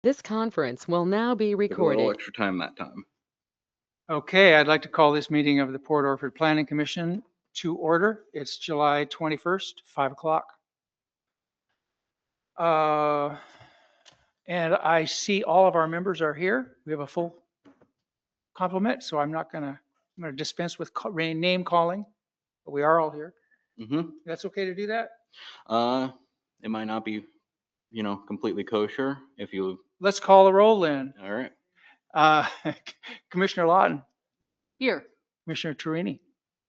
This conference will now be Took a little recorded. extra time that time. Okay, I'd like to call this meeting of the Port Orford Planning Commission to order. It's July 21st, 5 o'clock. And I see all of our members are here. We have a full complement, so I'm going to dispense with name calling, but we are all here. Mm-hmm. That's okay to do that? It might not be, completely kosher if you. Let's call the roll then. All right. Commissioner Lawton, Here. Commissioner Turini,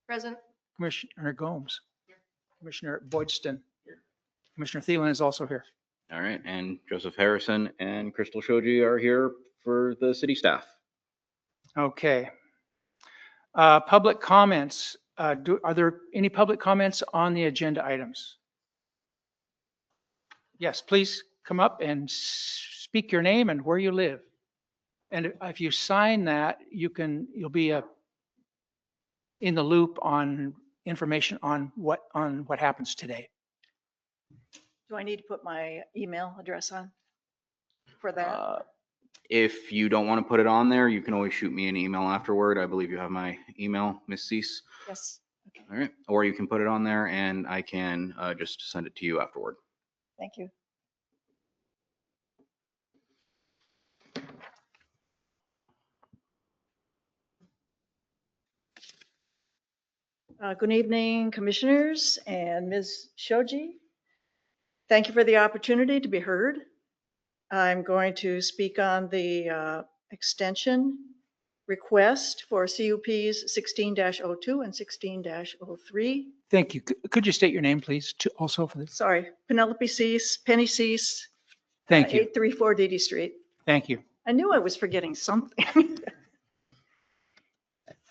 Present. Commissioner Gomes, Commissioner Boydston, Commissioner Thielen is also here. All right. And Joseph Harrison and Crystal Shoji are here for the city staff. Okay. Public comments. Are there any public comments on the agenda items? Yes, please come up and speak your name and where you live. And if you sign that, you'll be in the loop on information on what happens today. Do I need to put my email address on for that? If you don't want to put it on there, you can always shoot me an email afterward. I believe you have my email, Miss Cease. Yes. Okay. All right. Or you can put it on there and I can just send it to you afterward. Thank you. Good evening, commissioners and Ms. Shoji. Thank you for the opportunity to be heard. I'm going to speak on the extension request for CUPs 16-02 and 16-03. Thank you. Could you state your name, please, also for this? Sorry, Penelope Cease, Penny Cease. Thank you. 834 Dede Street. Thank you. I knew I was forgetting something.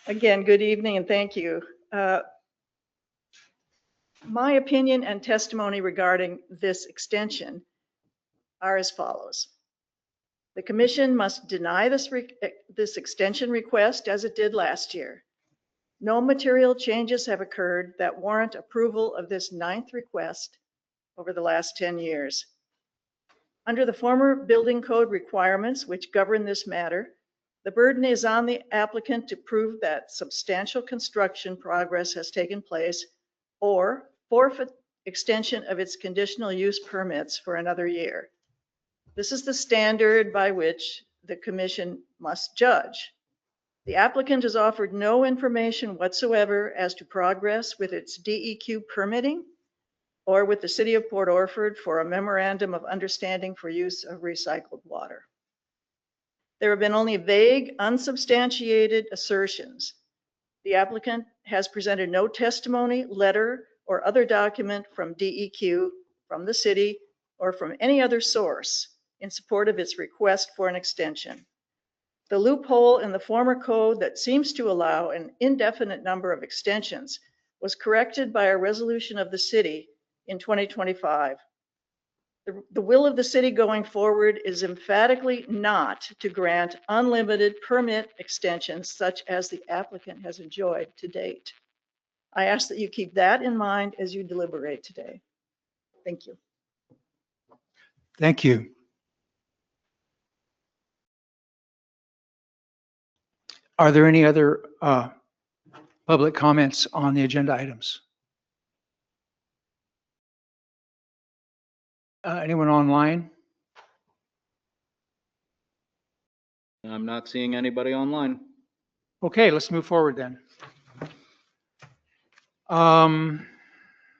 Again, good evening and thank you. My opinion and testimony regarding this extension are as follows. The commission must deny this extension request as it did last year. No material changes have occurred that warrant approval of this 9th request over the last 10 years. Under the former building code requirements which govern this matter, the burden is on the applicant to prove that substantial construction progress has taken place or forfeit extension of its conditional use permits for another year. This is the standard by which the commission must judge. The applicant has offered no information whatsoever as to progress with its DEQ permitting or with the City of Port Orford for a memorandum of understanding for use of recycled water. There have been only vague, unsubstantiated assertions. The applicant has presented no testimony, letter, or other document from DEQ, from the city, or from any other source in support of its request for an extension. The loophole in the former code that seems to allow an indefinite number of extensions was corrected by a resolution of the city in 2025. The will of the city going forward is emphatically not to grant unlimited permit extensions such as the applicant has enjoyed to date. I ask that you keep that in mind as you deliberate today. Thank you. Thank you. Are there any other public comments on the agenda items? Anyone online? I'm not seeing anybody online. Okay, let's move forward then.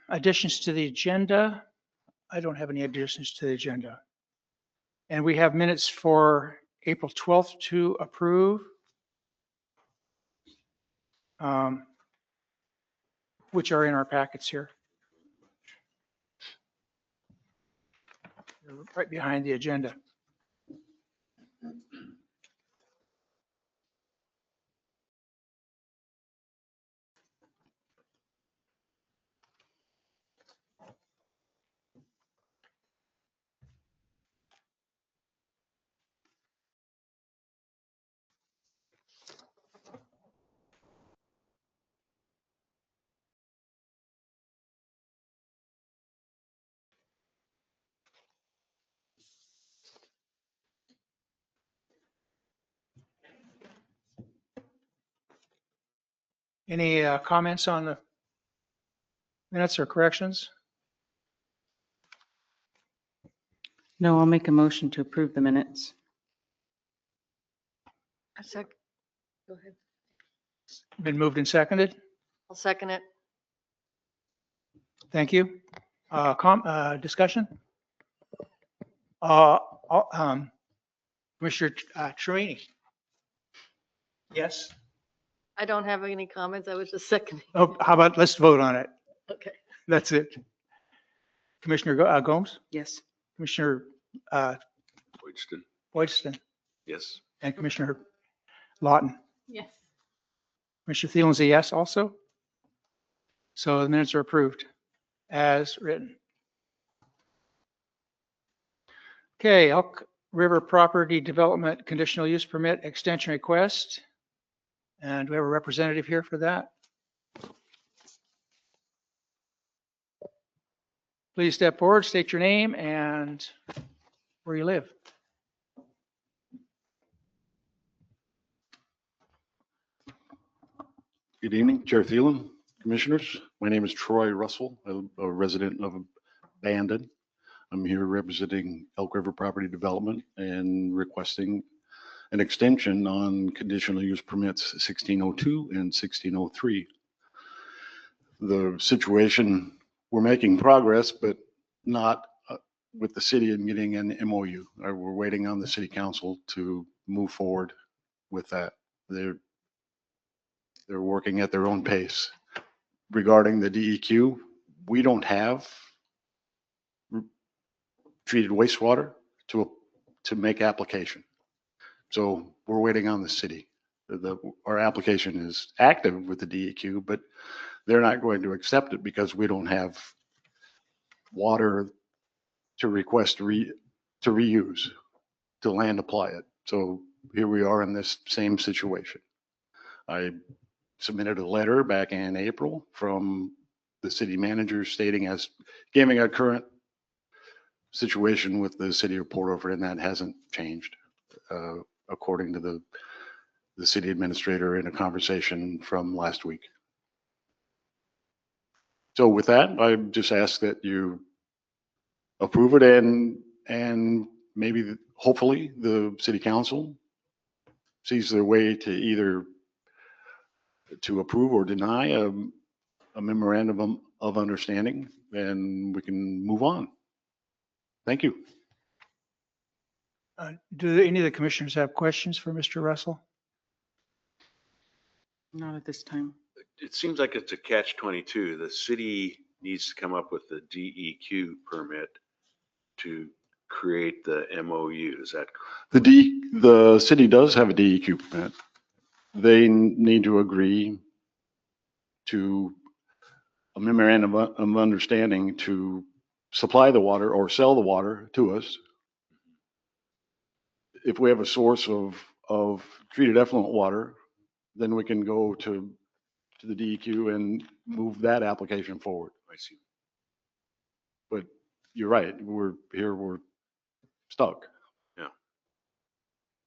Additions to the agenda. I don't have any additions to the agenda. And we have minutes for April 12th to approve, which are in our packets here. They're right behind the agenda. Any comments on the minutes or corrections? No, I'll make a motion to approve the minutes. A sec. Go ahead. Been moved and seconded. I'll second it. Thank you. Discussion? Commissioner Tremaine? Yes? I don't have any comments. I was just seconding. Oh, how about, let's vote on it. Okay. That's it. Commissioner Gomes? Yes. Commissioner Wojcik, Boydston? yes. And Commissioner Lawton? Yes. Commissioner Thielen's a yes also. So the minutes are approved as written. Okay, Elk River Property Development Conditional Use Permit Extension Request. And do we have a representative here for that? Please step forward, state your name and where you live. Good evening, Chair Thielen, Commissioners. My name is Troy Russell, a resident of Bandon. I'm here representing Elk River Property Development and requesting an extension on conditional use permits 1602 and 1603. The situation, we're making progress, but not with the city and getting an MOU. We're waiting on the city council to move forward with that. They're working at their own pace. Regarding the DEQ, we don't have treated wastewater to make application. So we're waiting on the city. Our application is active with the DEQ, but they're not going to accept it because we don't have water to request to reuse, to land apply it. So here we are in this same situation. I submitted a letter back in April from the city manager stating giving a current situation with the city of Port Orford, and that hasn't changed, according to the city administrator in a conversation from last week. So with that, I just ask that you approve it and maybe hopefully the city council sees their way to either to approve or deny a memorandum of understanding, and we can move on. Thank you. Do any of the commissioners have questions for Mr. Russell? Not at this time. It seems like it's a catch-22. The city needs to come up with the DEQ permit to create the MOU. Is that The city does have a DEQ permit. They need to agree to a memorandum of understanding to supply the water or sell the water to us. If we have a source of treated effluent water, then we can go to the DEQ and move that application forward. I see? But you're right, we're stuck.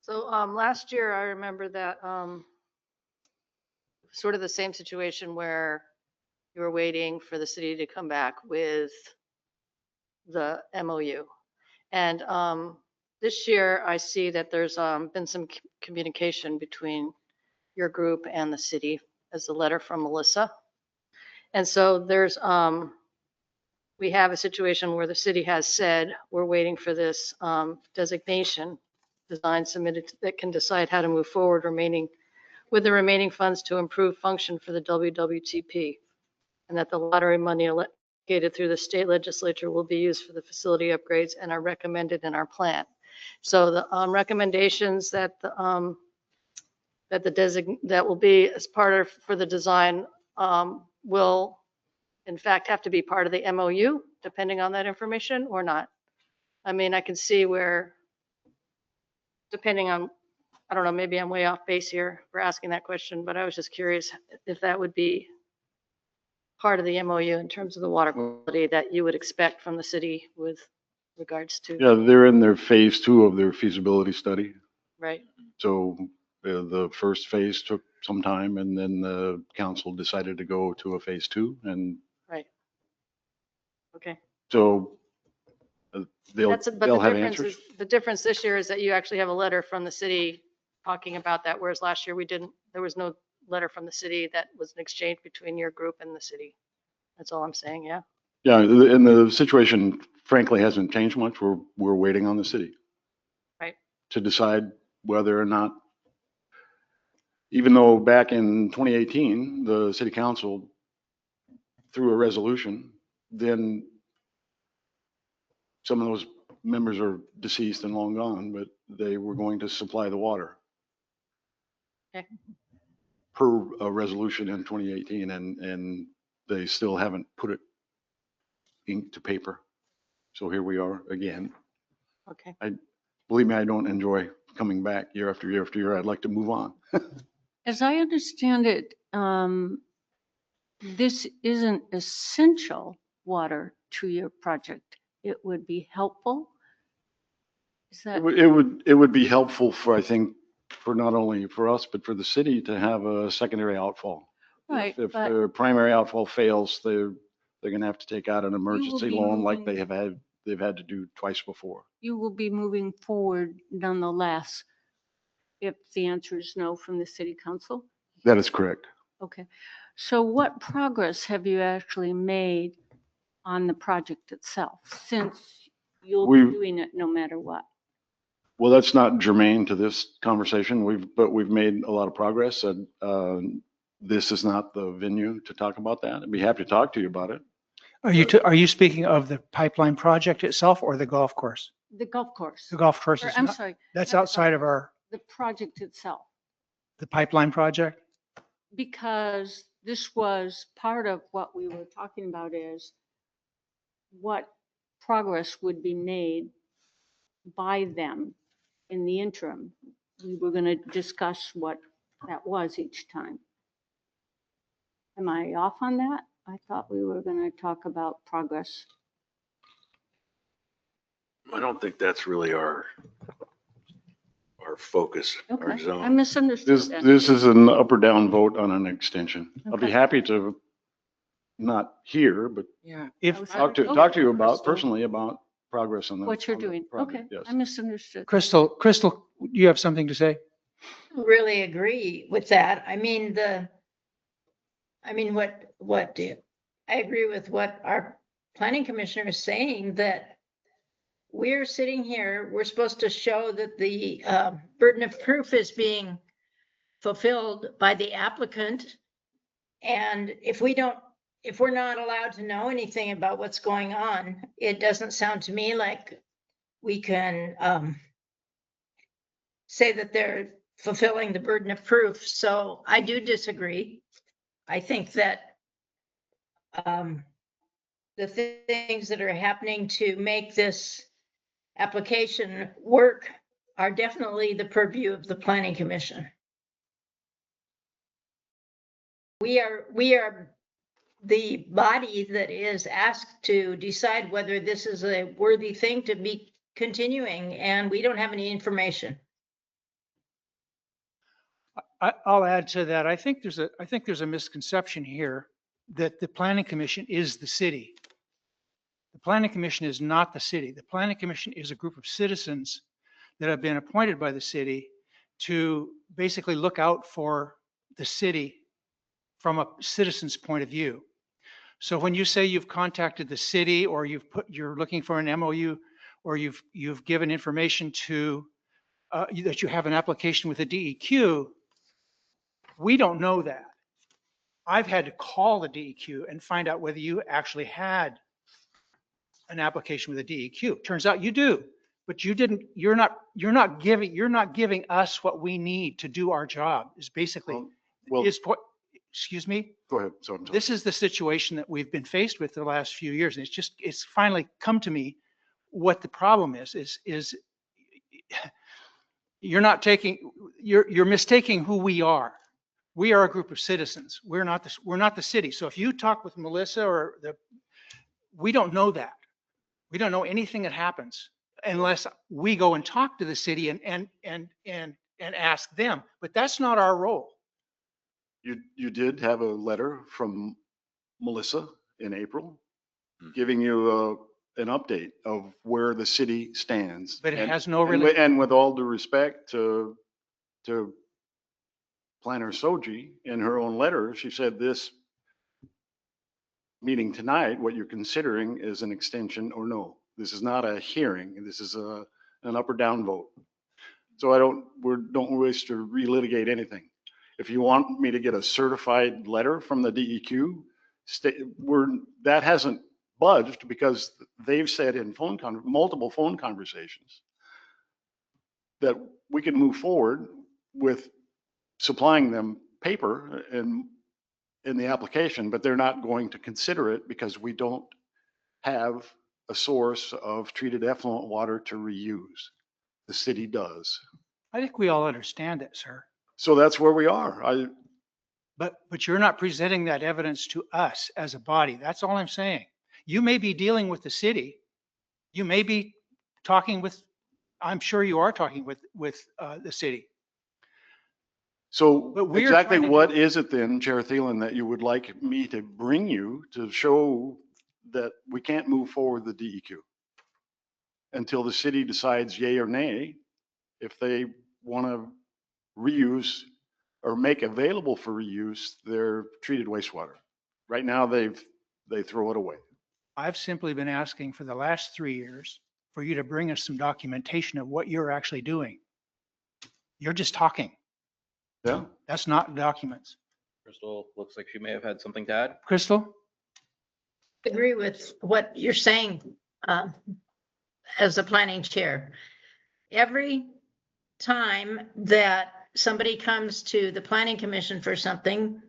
So last year, I remember that sort of the same situation where you were waiting for the city to come back with the MOU. And this year, I see that there's been some communication between your group and the city as a letter from Melissa. And so there's, we have a situation where the city has said, we're waiting for this designation design submitted that can decide how to move forward with the remaining funds to improve function for the WWTP. And that the lottery money allocated through the state legislature will be used for the facility upgrades and are recommended in our plan. So the recommendations that the that will be as part of for the design will in fact have to be part of the MOU, depending on that information or not. I mean, I can see where, depending on, I don't know, maybe I'm way off base here for asking that question, but I was just curious if that would be part of the MOU in terms of the water quality that you would expect from the city with regards to. Yeah, they're in their phase 2 of their feasibility study. Right. So The first phase took some time and then the council decided to go to a phase 2. And Right. Okay. so they'll, But the they'll have difference answers. is, the difference this year is that you actually have a letter from the city talking about that, whereas last year we didn't, there was no letter from the city that was an exchange between your group and the city. That's all I'm saying, yeah. Yeah, and the situation frankly hasn't changed much. We're waiting on the city. Right. To decide whether or not, even though back in 2018, the city council through a resolution, then some of those members are deceased and long gone, but they were going to supply the water. Okay. Per a resolution in 2018, and they still haven't put it ink to paper. So here we are again. Okay. Believe me, I don't enjoy coming back year after year after year. I'd like to move on. As I understand it, this isn't essential water to your project. It would be helpful. Is It that, would, it would be helpful for, I think, for not only for us, but for the city to have a secondary outfall. right, If but their primary outfall fails, they're gonna have to take out an emergency be loan like moving- they've had to do twice before. you will be moving forward nonetheless if the answer is no from the city council? That is correct. Okay. So what progress have you actually made on the project itself since you'll be We've- doing it no matter what? Well, that's not germane to this conversation. But we've made a lot of progress, and this is not the venue to talk about that. I'd be happy to talk to you about it. Are you speaking of the pipeline project itself or the golf course? The golf course. The golf course Or, is I'm not, sorry, that's not the outside of our, the project itself. the pipeline project? Because this was part of what we were talking about is what progress would be made by them in the interim. We were going to discuss what that was each time. Am I off on that? I thought we were going to talk about progress. I don't think that's really our focus, our Okay, I zone. misunderstood that. This is an up or down vote on an extension. I'll be Okay. happy to not hear, but Yeah. If, was- talk to you about Crystal. personally about progress on the. What you're on the doing. project, Okay, Yes. I misunderstood. Crystal, you have something to say? Really agree with that. I mean, I agree with what our planning commissioner is saying, that we're sitting here, we're supposed to show that the burden of proof is being fulfilled by the applicant. And if we're not allowed to know anything about what's going on, it doesn't sound to me like we can say that they're fulfilling the burden of proof. So I do disagree. I think that the things that are happening to make this application work are definitely the purview of the planning commission. We are the body that is asked to decide whether this is a worthy thing to be continuing, and we don't have any information. I'll add to that. I think there's a misconception here that the planning commission is the city. The planning commission is not the city. The planning commission is a group of citizens that have been appointed by the city to basically look out for the city from a citizen's point of view. So when you say you've contacted the city, or you're looking for an MOU, or you've given information to that you have an application with the DEQ, we don't know that. I've had to call the DEQ and find out whether you actually had an application with the DEQ. Turns out you do, but you didn't. You're not giving us what we need to do our job. Is basically Well, is what. Excuse me. go ahead. So This is the situation that we've been faced with the last few years, and it's finally come to me what the problem is you're mistaking who we are. We are a group of citizens. We're not the city. So if you talk with Melissa we don't know that. We don't know anything that happens unless we go and talk to the city and and ask them, but that's not our role. You did have a letter from Melissa in April Mhm. giving you an update of where the city stands. But it And- has no and and with all due respect to Planner Soji, in her own letter, she said this meeting tonight, what you're considering is an extension or no. This is not a hearing. This is an up or down vote. So don't wish to relitigate anything. If you want me to get a certified letter from the DEQ, that hasn't budged because they've said in multiple phone conversations that we can move forward with supplying them paper in the application, but they're not going to consider it because we don't have a source of treated effluent water to reuse. The city does. I think we all understand that, sir. So that's where we are. But you're not presenting that evidence to us as a body. That's all I'm saying. You may be dealing with the city. You may be talking with, I'm sure you are talking with the city. So But we're exactly trying to what do- is it then, Chair Thielen, that you would like me to bring you to show that we can't move forward the DEQ until the city decides yay or nay if they want to reuse or make available for reuse their treated wastewater? Right now, they throw it away. I've simply been asking for the last 3 years for you to bring us some documentation of what you're actually doing. You're just talking. Yeah. That's not documents. Crystal looks like she may have had something to add. Crystal? Agree with what you're saying, as the planning chair. Every time that somebody comes to the planning commission for something,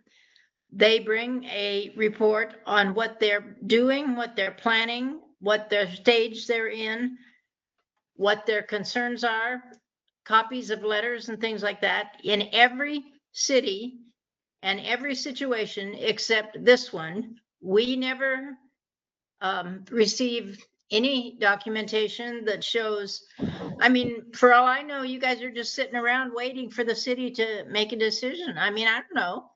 they bring a report on what they're doing, what they're planning, what their stage they're in, what their concerns are, copies of letters and things like that. In every city and every situation except this one, we never receive any documentation that shows, I mean, for all I know, you guys are just sitting around waiting for the city to make a decision. I mean, I don't know.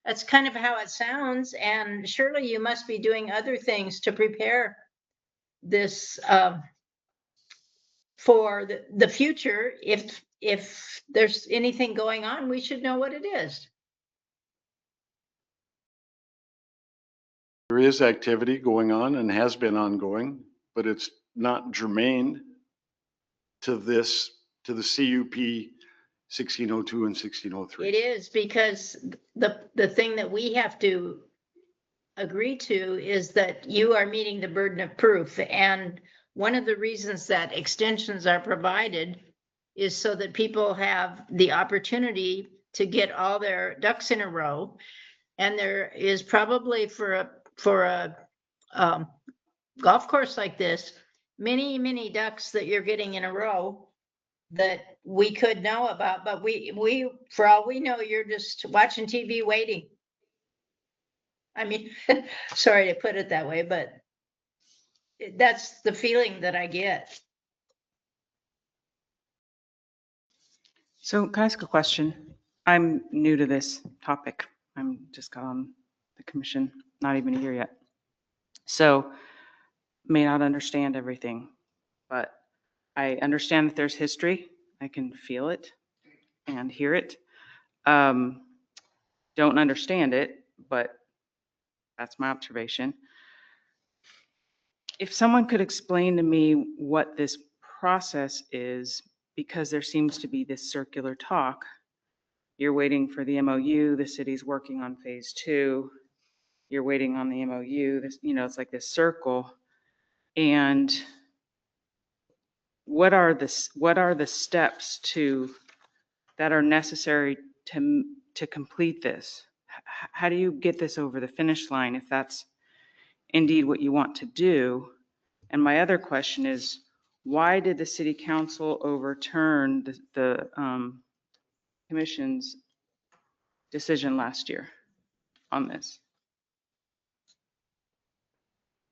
That's kind of how it sounds, and surely you must be doing other things to prepare this for the future. If there's anything going on, we should know what it is. There is activity going on and has been ongoing, but it's not germane to the CUP 1602 and 1603. It is, because the thing that we have to agree to is that you are meeting the burden of proof. And one of the reasons that extensions are provided is so that people have the opportunity to get all their ducks in a row. And there is probably for a golf course like this, many ducks that you're getting in a row that we could know about, but we, for all we know, you're just watching TV waiting. I mean, sorry to put it that way, but that's the feeling that I get. So can I ask a question? I'm new to this topic. I'm just got on the commission, not even a year yet. So may not understand everything, but I understand that there's history. I can feel it and hear it. Don't understand it, but that's my observation. If someone could explain to me what this process is, because there seems to be this circular talk. You're waiting for the MOU, the city's working on phase 2. You're waiting on the MOU, this, it's like this circle. And what are the steps that are necessary to complete this? How do you get this over the finish line if that's indeed what you want to do? And my other question is, why did the city council overturn the commission's decision last year on this?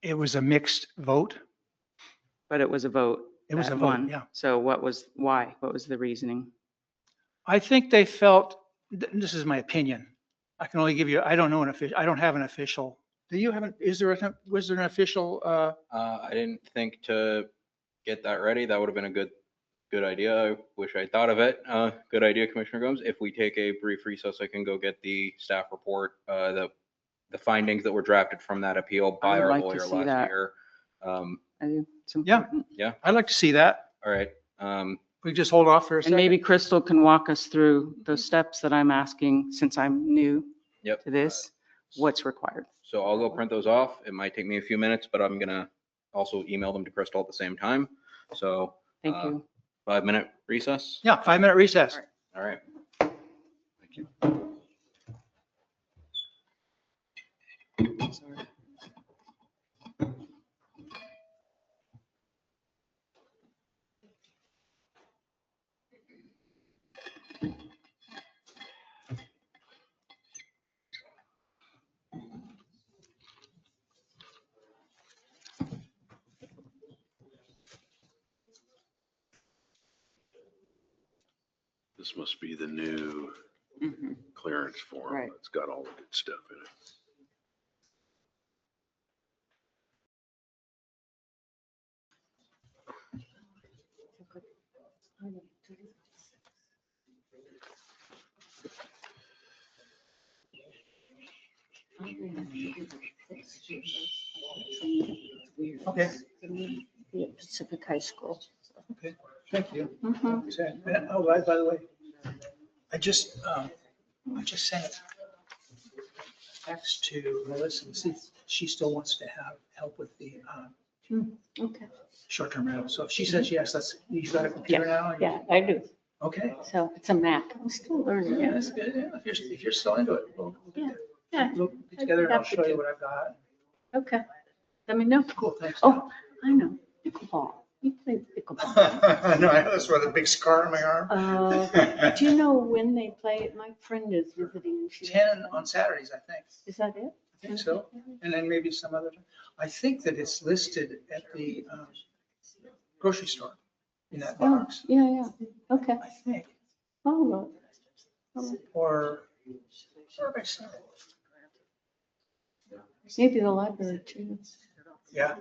It was a mixed vote. But it was a vote. It was a that vote, won. yeah. So why? What was the reasoning? I think they felt, this is my opinion. I can only give you, I don't know an official, I don't have an official. Do you have an, was there an official, I didn't think to get that ready. That would have been a good idea. I wish I thought of it. Good idea, Commissioner Gomes. If we take a brief recess, I can go get the staff report, the findings that were drafted from that appeal I by would our like to lawyer see last that. year. I do. It's Yeah. important. I'd like to see that. All right. We just hold off for a And second. maybe Crystal can walk us through those steps that I'm asking, since I'm new Yep. to this, what's required. So I'll go print those off. It might take me a few minutes, but I'm gonna also email them to Crystal at the same time. So Thank you. 5-minute recess. Yeah, 5-minute recess. All right. Thank you. Sorry. This must be the new Mhm. clearance form. Right. It's got all the good stuff in it. Okay. Be at Pacific High School. Okay, thank you. Mhm. Oh, by the way, I just sent a text to Melissa and see if she still wants to have help with the Okay. short-term rental. So if she says yes, that's, you got a computer now? and- Yeah, I do. Okay. So it's a Mac. I'm still learning. Yeah, that's good. Yeah, if you're still into it, we'll Yeah. get together and I'll show you what I've got. Okay. Let me know. Cool, thanks. Oh, I know. Pickleball. You play pickleball. No, that's why the big scar on my arm. Do you know when they play it? My friend is visiting. And she 10 on Saturdays, I think. Is that it? I think so. And then maybe some other, I think that it's listed at the grocery store in that Oh, box, yeah. Okay. I think. Oh, Or where have I seen it? maybe the library too. Yeah,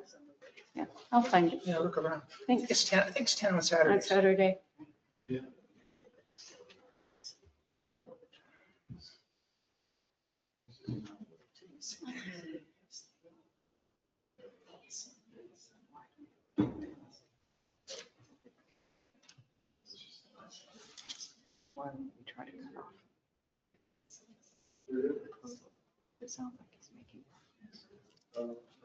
Yeah, I'll find it. yeah, look around. Thanks. It's 10, I think it's 10 on On Saturdays. Saturday. Why don't we try to cut off? It sounds like he's making progress.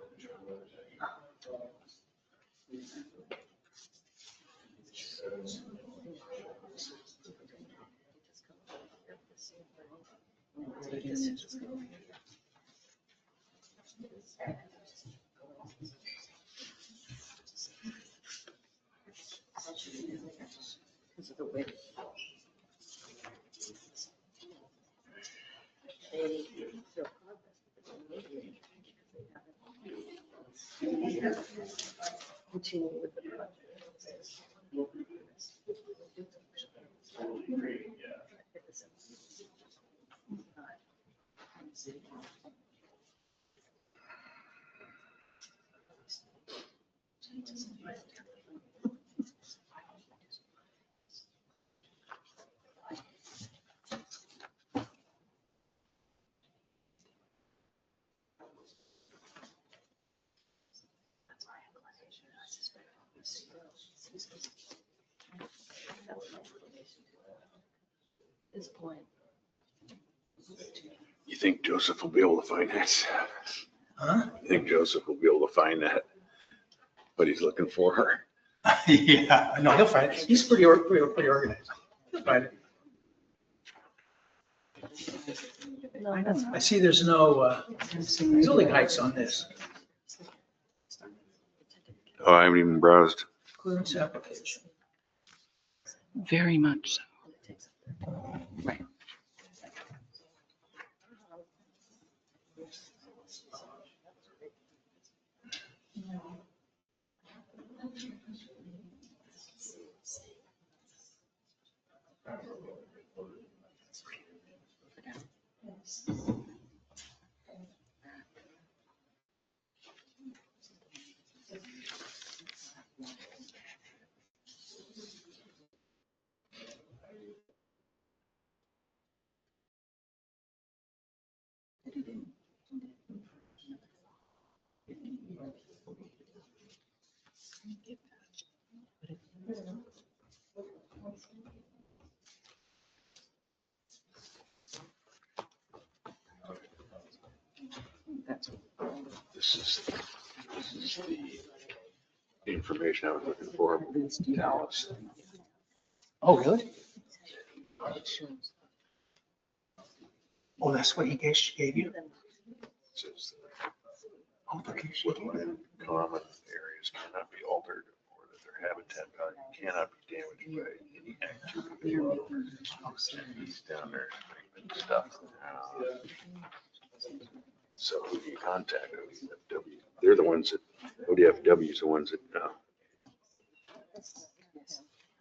Because of the weight. This point. You think Joseph will be able to find that? Huh? You think Joseph will be able to find that? What he's looking for? Yeah, no, he'll find it. He's pretty organized. He'll find it. I see there's no building heights on this Oh, I haven't even browsed. clearance application. Very much so. Right. information I was looking for. Dallas. Oh, really? Oh, that's what she gave you? Says Oh, okay, she gave you. woodland common areas cannot be altered or that their habitat value cannot be damaged by any activity. He's down there scraping stuff. So who do you contact? ODFW. They're the ones that, ODFW is the ones that,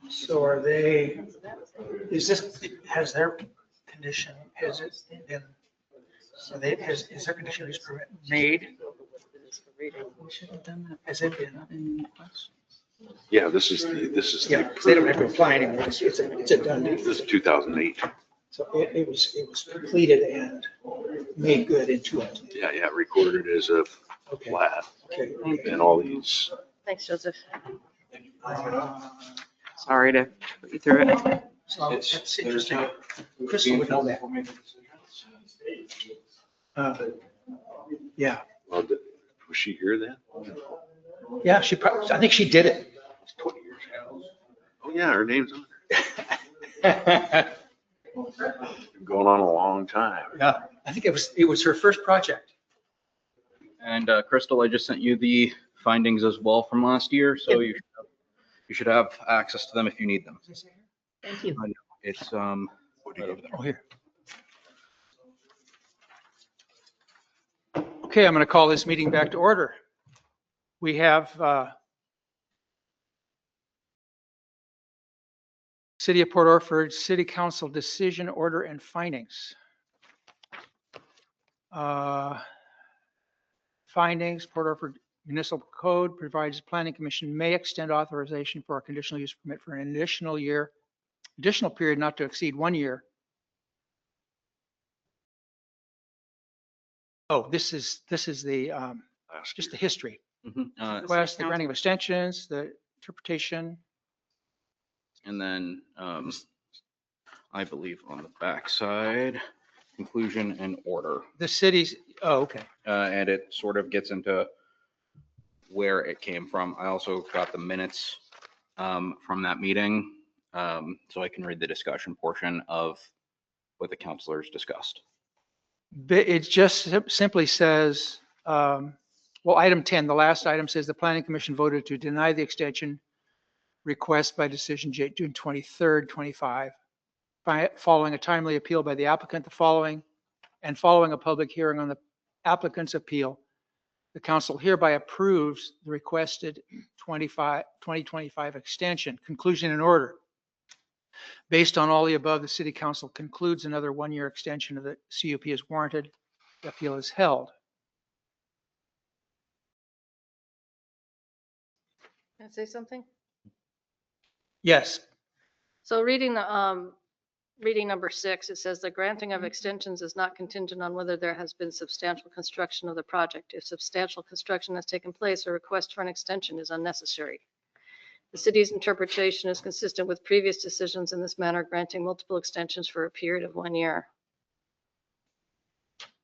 So are they, is this, has their condition, has it been, so they, is their conditional use permit made? We should have done that. Has it been? Not any questions. yeah, this is the. Yeah, 'cause they don't have to apply anymore. It's a done deal. This is 2008. So it was completed and made good in 2000. Yeah, recorded as a Okay, plat okay. and all these. Thanks, Joseph. Sorry to put you through it. So that's interesting. Crystal would know that. Yeah, Well, was she here then? yeah, she probably, I think she did it. It's 20 years ago. Oh, yeah, her name's on there. Been going on a long time. Yeah, I think it was her first project. And Crystal, I just sent you the findings as well from last year, so you should have access to them if you need them. Thank you. It's right over there. Oh, here. Okay, I'm going to call this meeting back to order. We have City of Port Orford City Council decision, order, and findings. Findings, Port Orford Municipal Code provides Planning Commission may extend authorization for a conditional use permit for an additional period not to exceed 1 year. Oh, this is the, Last just year. the history. Mhm. Request, the granting of extensions, the interpretation. And then I believe on the backside, conclusion and order. The city's, oh, okay. And it sort of gets into where it came from. I also got the minutes from that meeting, so I can read the discussion portion of what the counselors discussed. It just simply says, well, item 10, the last item says the planning commission voted to deny the extension request by decision June 23rd, 25, following a timely appeal by the applicant, following a public hearing on the applicant's appeal. The council hereby approves the requested 2025 extension. Conclusion and order. Based on all the above, the city council concludes another 1-year extension of the CUP is warranted. The appeal is held. Can I say something? Yes, So reading the, reading number 6, it says the granting of extensions is not contingent on whether there has been substantial construction of the project. If substantial construction has taken place, a request for an extension is unnecessary. The city's interpretation is consistent with previous decisions in this manner, granting multiple extensions for a period of 1 year.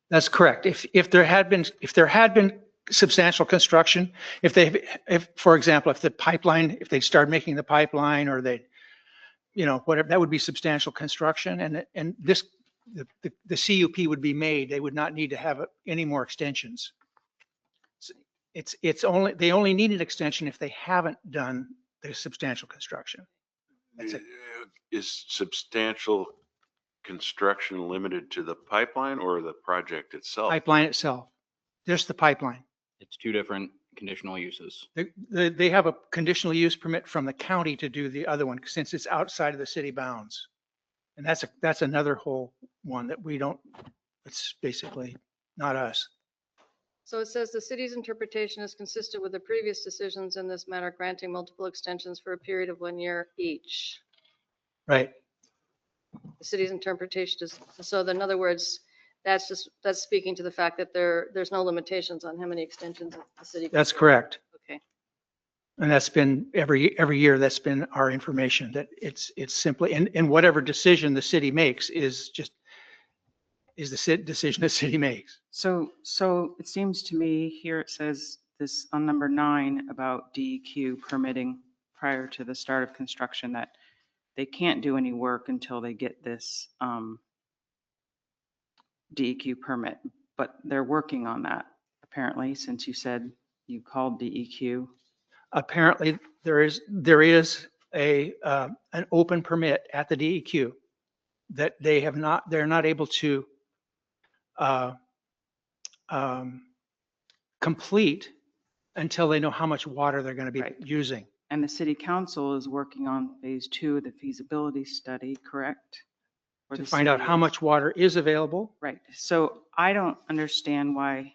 that's correct. If there had been substantial construction, if, for example, if they started making the pipeline or they, whatever, that would be substantial construction. And this, the CUP would be made. They would not need to have any more extensions. They only need an extension if they haven't done the substantial construction. That's it. Is substantial construction limited to the pipeline or the project itself? Pipeline itself, just the pipeline. It's two different conditional uses. They have a conditional use permit from the county to do the other one since it's outside of the city bounds. And that's another whole one that we don't, it's basically not us. So it says the city's interpretation is consistent with the previous decisions in this matter, granting multiple extensions for a period of 1 year each. Right. The city's interpretation is, so in other words, that's speaking to the fact that there's no limitations on how many extensions the city. can That's do. correct. Okay. And that's been every year, that's been our information, that it's simply, and whatever decision the city makes is the decision the city makes. So it seems to me here it says this on number 9 about DEQ permitting prior to the start of construction, that they can't do any work until they get this DEQ permit, but they're working on that apparently, since you said you called DEQ. Apparently, there is an open permit at the DEQ that they're not able to complete until they know how much water they're going to be Right. using. And the city council is working on phase 2 of the feasibility study, correct? For To the find out city. how much water is available. Right. So I don't understand why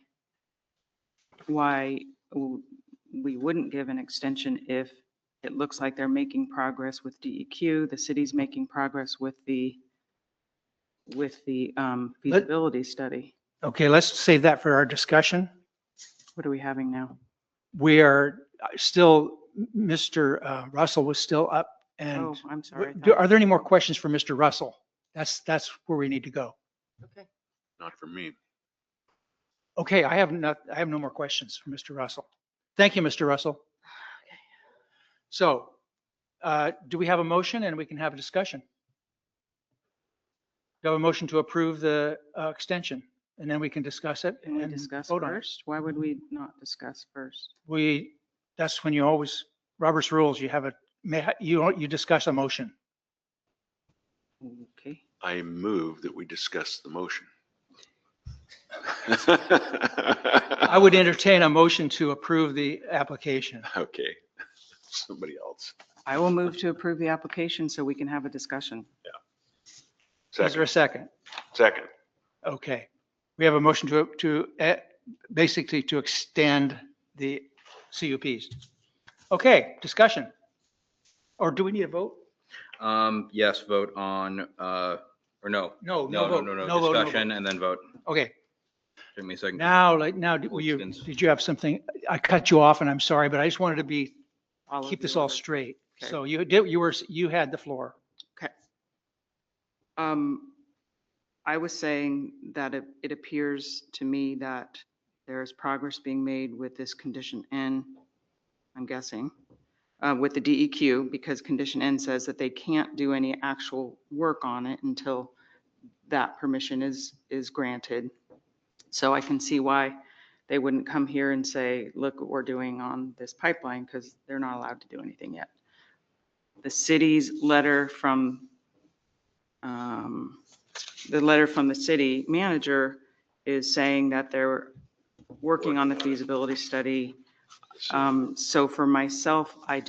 we wouldn't give an extension if it looks like they're making progress with DEQ, the city's making progress with the feasibility study. Okay, let's save that for our discussion. What are we having now? We are still, Mr. Russell was still up and Oh, I'm sorry. are there any more questions for Mr. Russell? That's where we need to go. Okay. Not for me. Okay, I have no more questions for Mr. Russell. Thank you, Mr. Russell. So, do we have a motion and we can have a discussion? Do you have a motion to approve the extension and then we can discuss it Can we and discuss vote on it? first? Why would we not discuss first? That's when you always, Robert's rules, you discuss a motion. Okay. I move that we discuss the motion. I would entertain a motion to approve the application. Okay, somebody else. I will move to approve the application so we can have a discussion. Is there a second? Second. Okay. We have a motion to basically to extend the CUPs. Okay, discussion. Or do we need a vote? Yes, vote on, or no. No No, vote. no, no, No vote, no discussion and then vote. Okay, Give me a second. now, Distance. did you have something? I cut you off and I'm sorry, but I just wanted to All keep of this the all order. straight. Okay. So you had the floor. Okay. I was saying that it appears to me that there is progress being made with this condition N, I'm guessing, with the DEQ, because condition N says that they can't do any actual work on it until that permission is granted. So I can see why they wouldn't come here and say, look what we're doing on this pipeline, because they're not allowed to do anything yet. The city's letter from the city manager is saying that they're working on the feasibility study. So for myself, I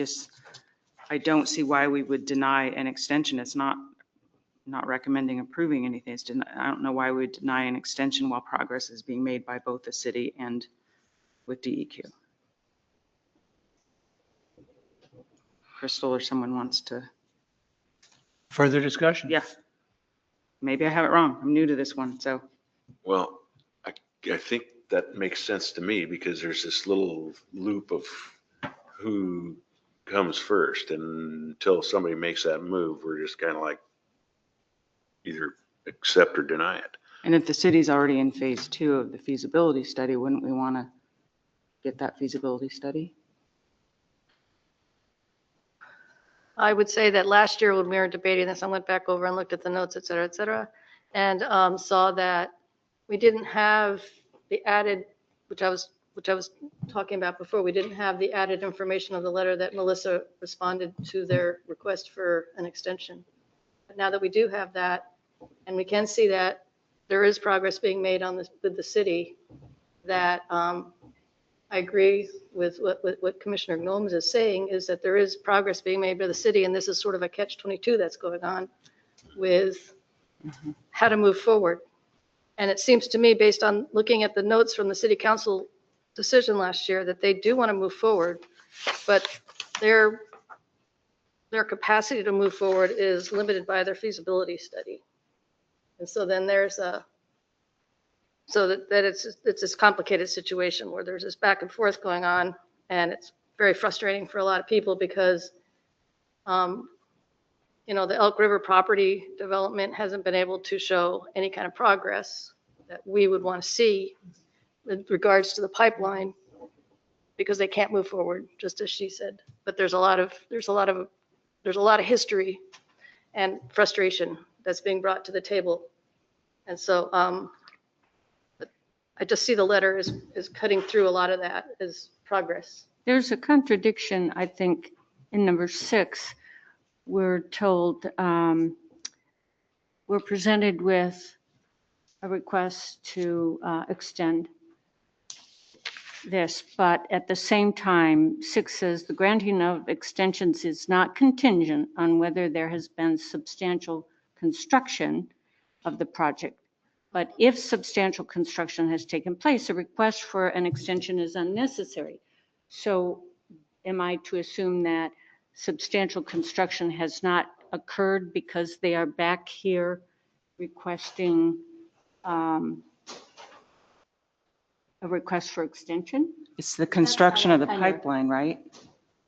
don't see why we would deny an extension. It's not recommending approving anything. I don't know why we would deny an extension while progress is being made by both the city and with DEQ. Crystal or someone wants to, Further discussion? yeah. Maybe I have it wrong. I'm new to this one, so. Well, I think that makes sense to me because there's this little loop of who comes first. And until somebody makes that move, we're just kind of like either accept or deny it. And if the city's already in phase 2 of the feasibility study, wouldn't we want to get that feasibility study? I would say that last year when we were debating this, I went back over and looked at the notes, et cetera, and saw that we didn't have the added, which I was talking about before, we didn't have the added information of the letter that Melissa responded to their request for an extension. But now that we do have that, and we can see that there is progress being made on this with the city, that I agree with what Commissioner Gnomes is saying, is that there is progress being made by the city, and this is sort of a catch-22 that's going on with how to move forward. And it seems to me, based on looking at the notes from the city council decision last year, that they do want to move forward, but their capacity to move forward is limited by their feasibility study. And so then there's it's this complicated situation where there's this back and forth going on, and it's very frustrating for a lot of people because, the Elk River property development hasn't been able to show any kind of progress that we would want to see with regards to the pipeline. because they can't move forward, just as she said. But there's a lot of history and frustration that's being brought to the table. And so but I just see the letter is cutting through a lot of that as progress. There's a contradiction, I think, in number 6. We're told, we're presented with a request to extend this, but at the same time, 6 says the granting of extensions is not contingent on whether there has been substantial construction of the project. But if substantial construction has taken place, a request for an extension is unnecessary. So am I to assume that substantial construction has not occurred because they are back here requesting a request for extension? It's the construction of the I know. pipeline, right?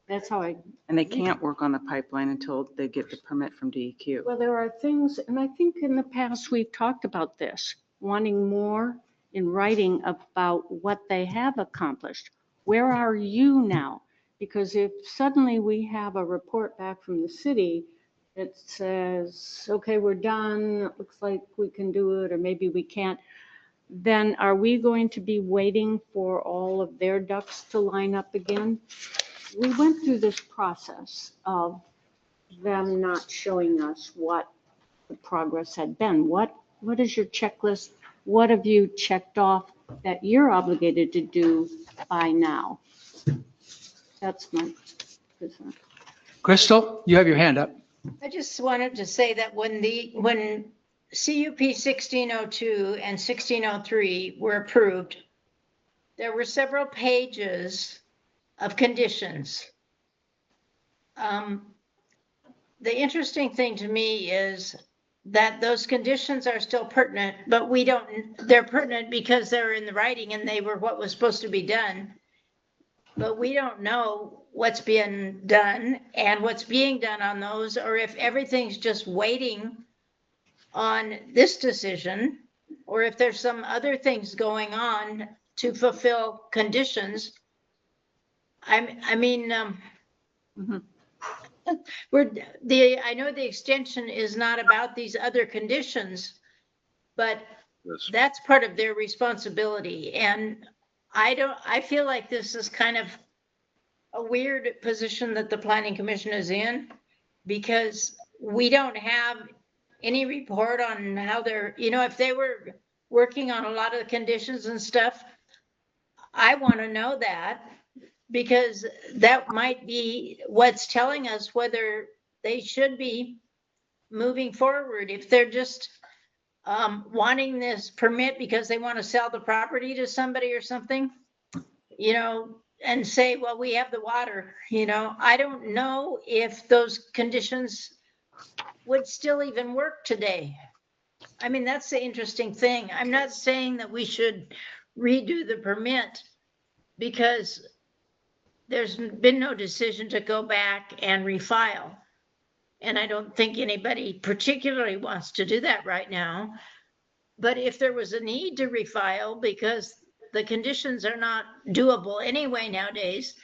That's how I, And they can't work on the pipeline until they get the permit from DEQ. well, there are things, and I think in the past we've talked about this, wanting more in writing about what they have accomplished. Where are you now? Because if suddenly we have a report back from the city that says, okay, we're done, it looks like we can do it, or maybe we can't, then are we going to be waiting for all of their ducks to line up again? We went through this process of them not showing us what the progress had been. What is your checklist? What have you checked off that you're obligated to do by now? That's my concern. Crystal, you have your hand up. I just wanted to say that when CUP 1602 and 1603 were approved, there were several pages of conditions. The interesting thing to me is that those conditions are still pertinent, but they're pertinent because they're in the writing and they were what was supposed to be done. But we don't know what's being done and what's being done on those, or if everything's just waiting on this decision, or if there's some other things going on to fulfill conditions. I know the extension is not about these other conditions, but that's part of their responsibility. And I feel like this is kind of a weird position that the Planning Commission is in, because we don't have any report on how they're, if they were working on a lot of the conditions and stuff, I want to know that, because that might be what's telling us whether they should be moving forward. If they're just wanting this permit because they want to sell the property to somebody or something, and say, well, we have the water, I don't know if those conditions would still even work today. I mean, that's the interesting thing. I'm not saying that we should redo the permit, because there's been no decision to go back and refile. And I don't think anybody particularly wants to do that right now. But if there was a need to refile because the conditions are not doable anyway nowadays,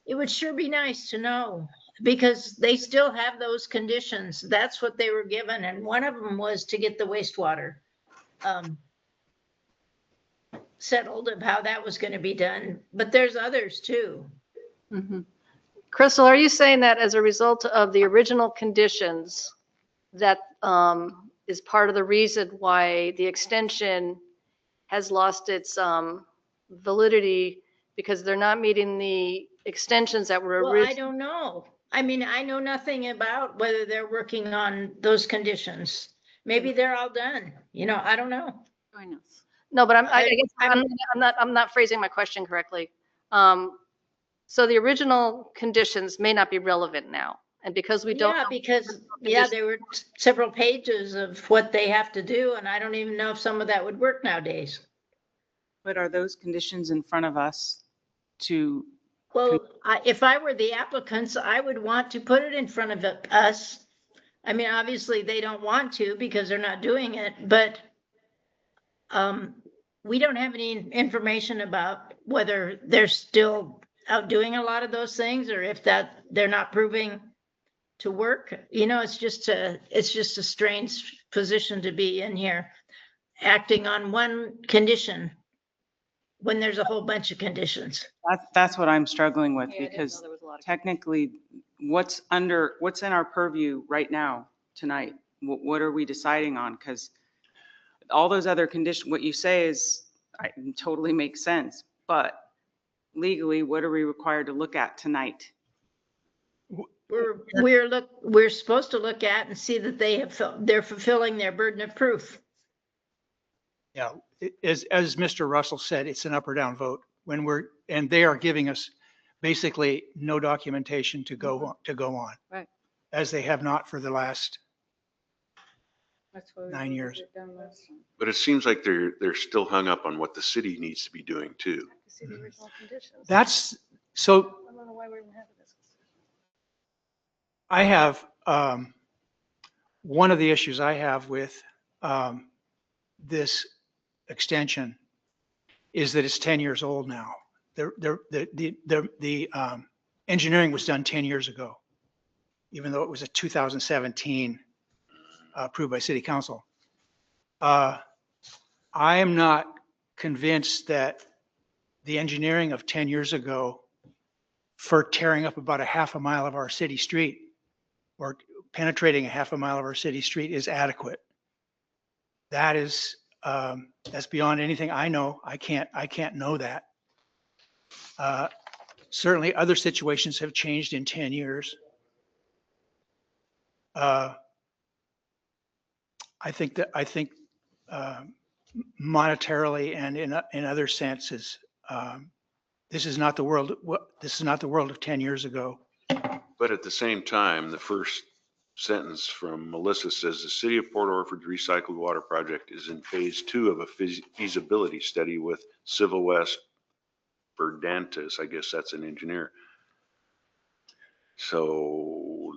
it would sure be nice to know, because they still have those conditions. That's what they were given. And one of them was to get the wastewater settled, of how that was going to be done. But there's others too. Mhm. Crystal, are you saying that as a result of the original conditions, that is part of the reason why the extension has lost its validity, because they're not meeting the extensions that were Well, I originally? don't know. I mean, I know nothing about whether they're working on those conditions. Maybe they're all done. I don't know. Join us. No, but I guess I'm not phrasing my question correctly. So the original conditions may not be relevant now, and because we don't Yeah, know because, conditions- there were several pages of what they have to do, and I don't even know if some of that would work nowadays. But are those conditions in front of us to, Well, if I were the applicants, I would want to put it in front of us. I mean, obviously, they don't want to because they're not doing it, but we don't have any information about whether they're still outdoing a lot of those things, or if that they're not proving to work. You know, it's just a strange position to be in here, acting on one condition when there's a whole bunch of conditions. That's what I'm struggling with, Yeah, I didn't know because there was a lot of- technically, what's in our purview right now, tonight? What are we deciding on? Because all those other conditions, what you say totally makes sense, but legally, what are we required to look at tonight? We're supposed to look at and see that they're fulfilling their burden of proof. Yeah, as Mr. Russell said, it's an up or down vote and they are giving us basically no documentation to go on. Right. As they have not for the last, That's what we 9 years. did done last time. But it seems like they're still hung up on what the city needs to be doing too. To see the original conditions. so I don't know why we're even having this. I have, one of the issues I have with this extension is that it's 10 years old now. The engineering was done 10 years ago, even though it was a 2017 approved by city council. I am not convinced that the engineering of 10 years ago for tearing up about a half a mile of our city street or penetrating a half a mile of our city street is adequate. That is, that's beyond anything I know. I can't know that. Certainly other situations have changed in 10 years. I think monetarily and in other senses, this is not the world of 10 years ago. But at the same time, the first sentence from Melissa says the City of Port Orford's recycled water project is in phase 2 of a feasibility study with Civil West Verdantis. I guess that's an engineer. So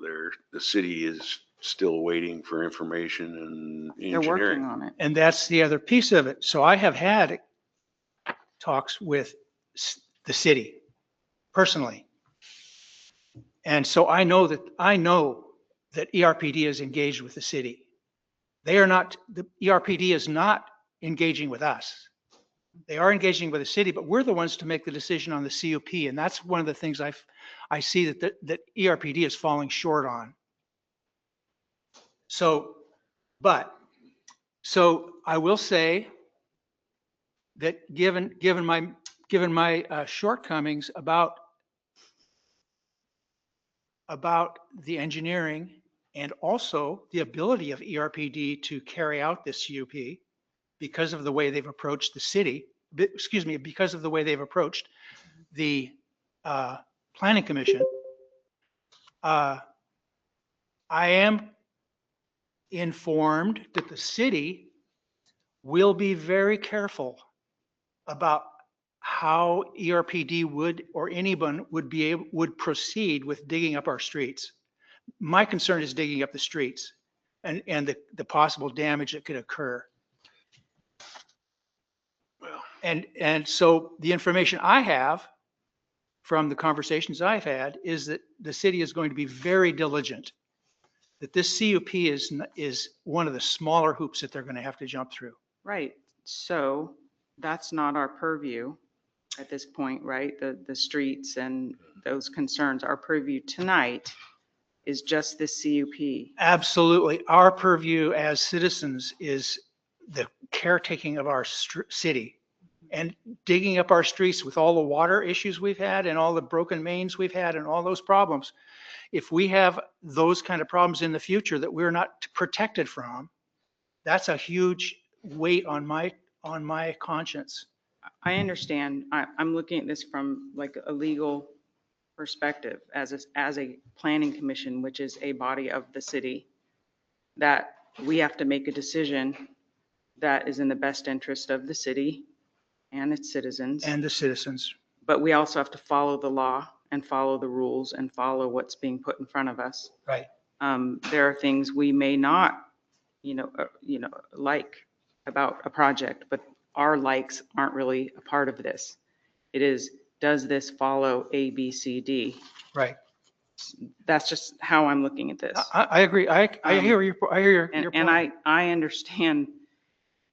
the city is still waiting for information and They're working engineering. on it. And that's the other piece of it. So I have had talks with the city personally. And so I know that ERPD is engaged with the city. The ERPD is not engaging with us. They are engaging with the city, but we're the ones to make the decision on the CUP. And that's one of the things I see that ERPD is falling short on. So I will say that given my shortcomings about the engineering and also the ability of ERPD to carry out this CUP because of the way they've approached the city, because of the way they've approached the planning commission, I am informed that the city will be very careful about how ERPD or anyone would proceed with digging up our streets. My concern is digging up the streets and the possible damage that could occur. Well, And so the information I have from the conversations I've had is that the city is going to be very diligent, that this CUP is one of the smaller hoops that they're going to have to jump through. Right. So that's not our purview at this point, right? The streets and those concerns. Our purview tonight is just the CUP. Absolutely. Our purview as citizens is the caretaking of our city and digging up our streets with all the water issues we've had and all the broken mains we've had and all those problems. If we have those kind of problems in the future that we're not protected from, that's a huge weight on my conscience. I understand. I'm looking at this from like a legal perspective as a planning commission, which is a body of the city, that we have to make a decision that is in the best interest of the city and its citizens. And the citizens. But we also have to follow the law and follow the rules and follow what's being put in front of us. Right. There are things we may not, like about a project, but our likes aren't really a part of this. It is, does this follow A, B, C, D? Right. That's just how I'm looking at this. I agree. I hear I hear your And point. I understand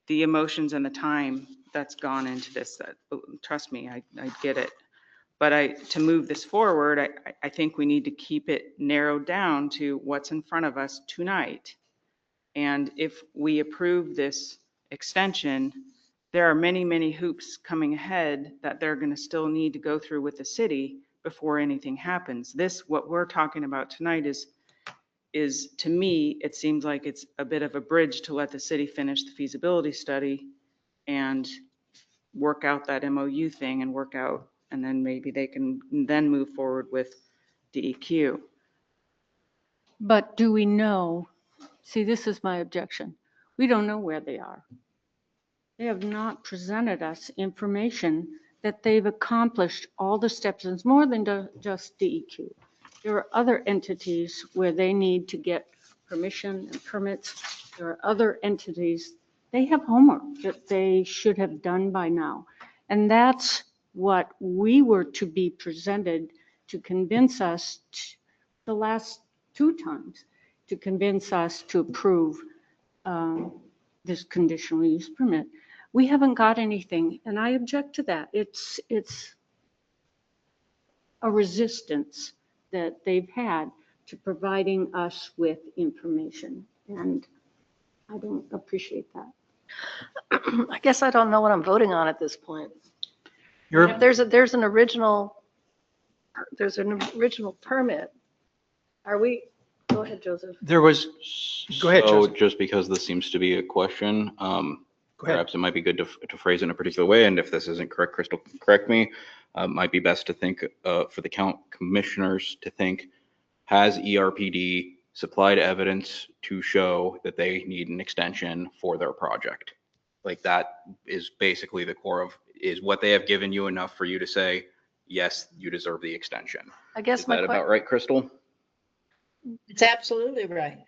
the emotions and the time that's gone into this. That, trust me, I get it. But to move this forward, I think we need to keep it narrowed down to what's in front of us tonight. And if we approve this extension, there are many, many hoops coming ahead that they're going to still need to go through with the city before anything happens. This, what we're talking about tonight is to me, it seems like it's a bit of a bridge to let the city finish the feasibility study and work out that MOU thing and work out, and then maybe they can then move forward with DEQ. But do we know? See, this is my objection. We don't know where they are. They have not presented us information that they've accomplished all the steps. And it's more than just DEQ. There are other entities where they need to get permission and permits. There are other entities, they have homework that they should have done by now. And that's what we were to be presented to convince us the last 2 times, to convince us to approve this conditional use permit. We haven't got anything, and I object to that. It's a resistance that they've had to providing us with information, and I don't appreciate that. I guess I don't know what I'm voting on at this point. You're, If there's an original permit, are we, go ahead, Joseph. there was, go ahead, So Joseph. just because this seems to be a question, Go ahead. perhaps it might be good to phrase it in a particular way. And if this isn't correct, Crystal, correct me. Might be best to think for the commissioners to think, has ERPD supplied evidence to show that they need an extension for their project? Like that is basically the core of, is what they have given you enough for you to say, yes, you deserve the extension. I guess Is my that question. about right, Crystal? It's absolutely right.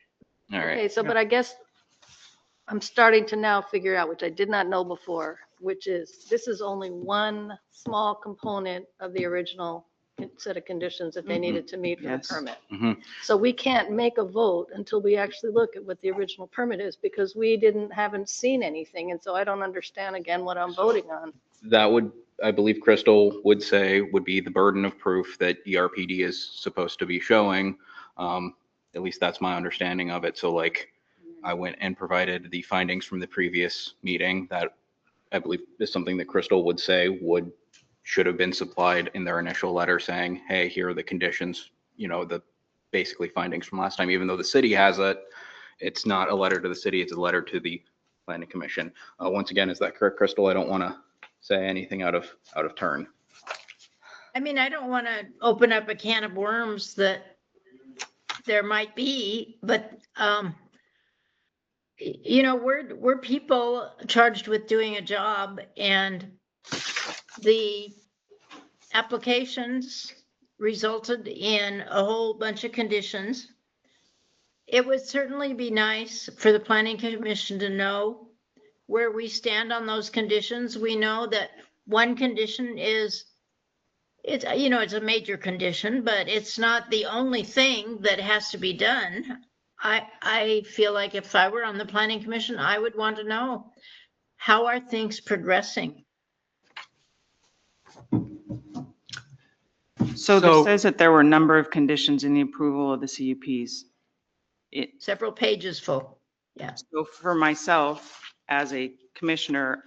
All right. Okay, so, but I guess I'm starting to now figure out, which I did not know before, which is, this is only one small component of the original set of conditions that they needed to meet for the Yes. permit. Mhm. So we can't make a vote until we actually look at what the original permit is, because we haven't seen anything, and so I don't understand again what I'm voting on. That would, I believe Crystal would say, would be the burden of proof that ERPD is supposed to be showing. At least that's my understanding of it. So like, I went and provided the findings from the previous meeting that I believe is something that Crystal would say should have been supplied in their initial letter saying, hey, here are the conditions, the basically findings from last time, even though the city has it. It's not a letter to the city, it's a letter to the planning commission. Once again, is that correct, Crystal? I don't want to say anything out of turn. I mean, I don't want to open up a can of worms that there might be, but, we're people charged with doing a job, and the applications resulted in a whole bunch of conditions. It would certainly be nice for the planning commission to know where we stand on those conditions. We know that one condition is, it's a major condition, but it's not the only thing that has to be done. I feel like if I were on the planning commission, I would want to know, how are things progressing? So So- this says that there were a number of conditions in the approval of the CUPs. Several pages full. So for myself, as a commissioner,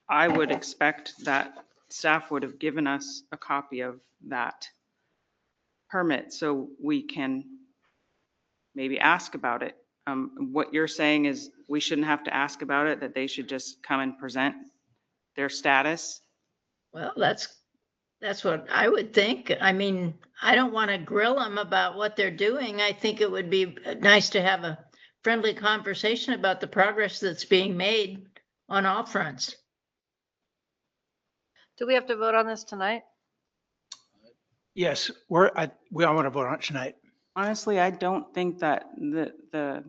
I would expect that staff would have given us a copy of that permit so we can maybe ask about it. What you're saying is we shouldn't have to ask about it, that they should just come and present their status? Well, that's what I would think. I mean, I don't want to grill them about what they're doing. I think it would be nice to have a friendly conversation about the progress that's being made on all fronts. Do we have to vote on this tonight? Yes, we all want to vote on it tonight. Honestly, I don't think that the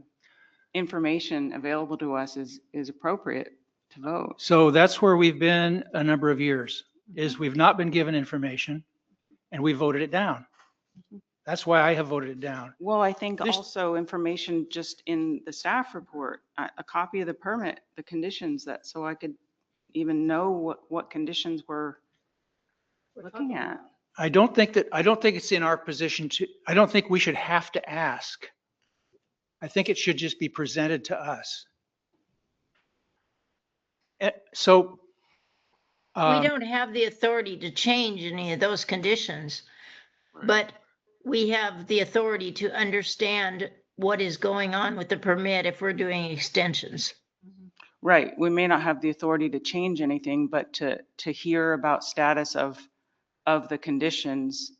information available to us is appropriate to vote. So that's where we've been a number of years. is we've not been given information and we voted it down. That's why I have voted it down. Well, I think This- also information just in the staff report, a copy of the permit, the conditions that, so I could even know what conditions we're looking at. I don't think it's in our position to, I don't think we should have to ask. I think it should just be presented to us. So. We don't have the authority to change any of those conditions, but we have the authority to understand what is going on with the permit if we're doing extensions. Right, we may not have the authority to change anything, but to hear about status of the conditions,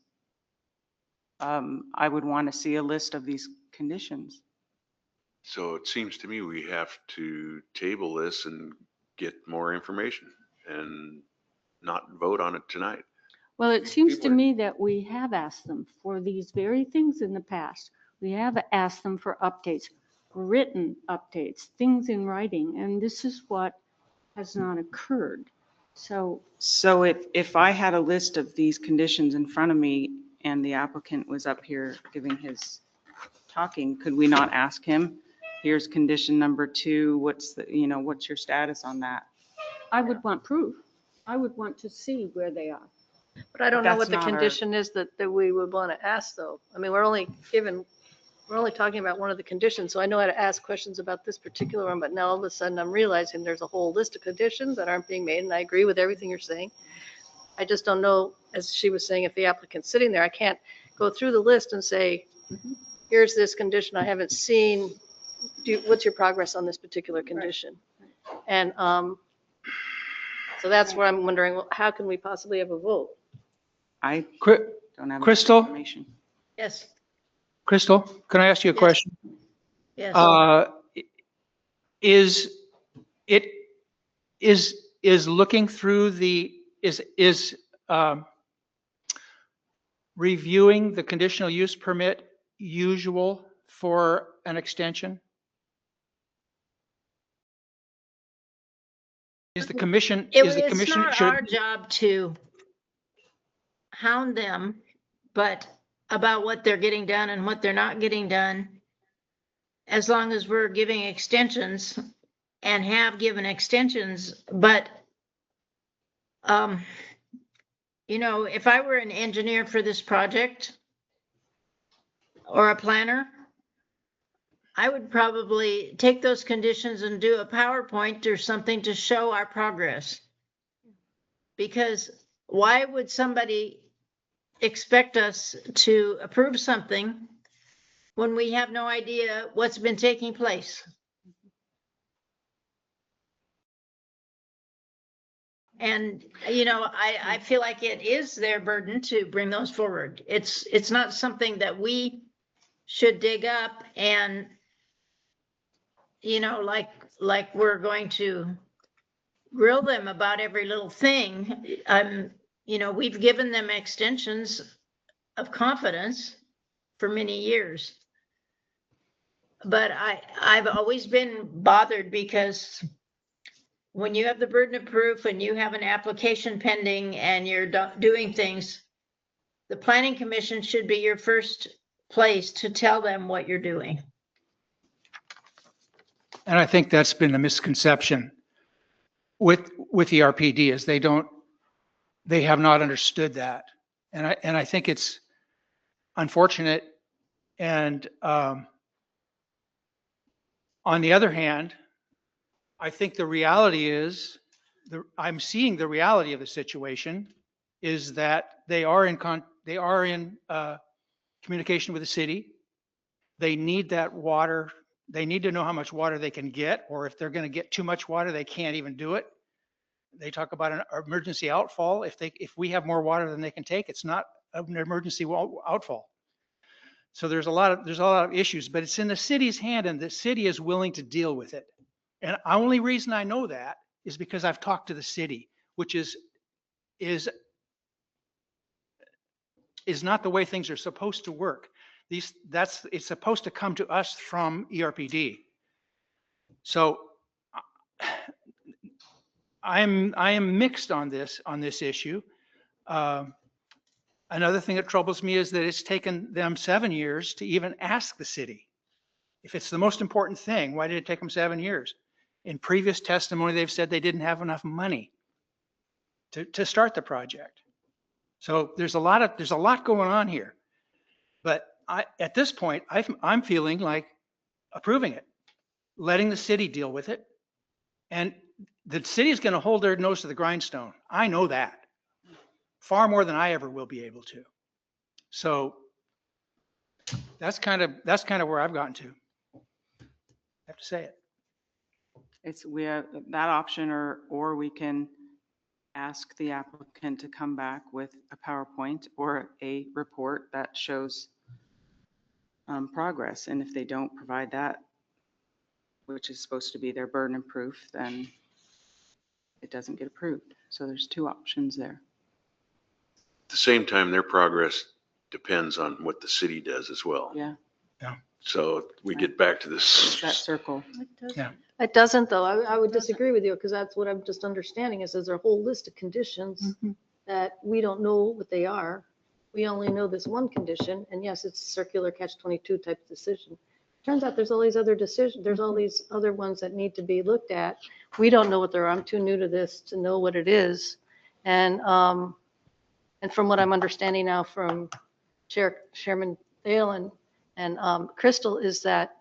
I would want to see a list of these conditions. So it seems to me we have to table this and get more information and not vote on it tonight. Well, it seems to People are- me that we have asked them for these very things in the past. We have asked them for updates, written updates, things in writing, and this is what has not occurred. So So if I had a list of these conditions in front of me and the applicant was up here giving his talking, could we not ask him, here's condition number 2, what's your status on that? I would want proof. I would want to see where they are. But I don't know what That's the not our- condition is that we would want to ask though. I mean, we're only talking about one of the conditions, so I know how to ask questions about this particular one, but now all of a sudden I'm realizing there's a whole list of conditions that aren't being made, and I agree with everything you're saying. I just don't know, as she was saying, if the applicant's sitting there, I can't go through the list and say, here's this condition I haven't seen. What's your progress on this particular condition? And so that's where I'm wondering, well, how can we possibly have a vote? I Cri- don't have Crystal? information. Yes, Crystal, can I ask you a Yes. question? yes. Is looking through reviewing the conditional use permit usual for an extension? Is the commission, It's not our job to hound them, but about what they're getting done and what they're not getting done. As long as we're giving extensions and have given extensions, but if I were an engineer for this project or a planner, I would probably take those conditions and do a PowerPoint or something to show our progress. Because why would somebody expect us to approve something when we have no idea what's been taking place? And, I feel like it is their burden to bring those forward. It's not something that we should dig up and, like we're going to grill them about every little thing. We've given them extensions of confidence for many years. But I've always been bothered because when you have the burden of proof and you have an application pending and you're doing things, the planning commission should be your first place to tell them what you're doing. And I think that's been the misconception with the RPD is they have not understood that. And I think it's unfortunate. And on the other hand, I think the reality is, I'm seeing the reality of the situation is that they are in communication with the city. They need that water. They need to know how much water they can get, or if they're going to get too much water, they can't even do it. They talk about an emergency outfall. If we have more water than they can take, it's not an emergency outfall. So there's a lot of issues, but it's in the city's hand, and the city is willing to deal with it. And the only reason I know that is because I've talked to the city, which is not the way things are supposed to work. It's supposed to come to us from ERPD. So I am mixed on this issue. Another thing that troubles me is that it's taken them 7 years to even ask the city. If it's the most important thing, why did it take them 7 years? In previous testimony, they've said they didn't have enough money to start the project. So there's a lot going on here. But at this point, I'm feeling like approving it, letting the city deal with it. And the city is going to hold their nose to the grindstone. I know that. Far more than I ever will be able to. So that's kind of where I've gotten to. I have to say it. We have that option, or we can ask the applicant to come back with a PowerPoint or a report that shows progress. And if they don't provide that, which is supposed to be their burden of proof, then it doesn't get approved. So there's two options there. At the same time, their progress depends on what the city does as well. Yeah, So we get back to it's that this. circle. It doesn't though. I would disagree with you because that's what I'm just understanding is there's a whole list of conditions that we don't know what they are. We only know this one condition and yes, it's a circular catch-22 type decision. Turns out there's all these other decisions. There's all these other ones that need to be looked at. We don't know what they're. I'm too new to this to know what it is. And from what I'm understanding now from Chairman Thalen and Crystal is that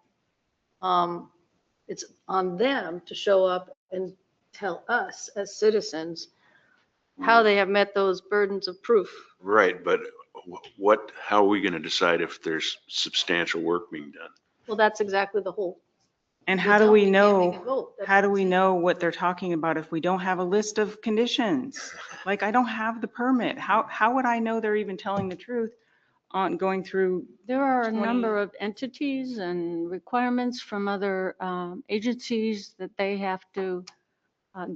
it's on them to show up and tell us as citizens how they have met those burdens of proof. Right, but how are we going to decide if there's substantial work being done? Well, that's exactly the whole. And you how do tell we me can't make a know, vote. That's how do what we I'm saying. know what they're talking about if we don't have a list of conditions? Like, I don't have the permit. How would I know they're even telling the truth on going through? There are a 20 number of entities and requirements from other agencies that they have to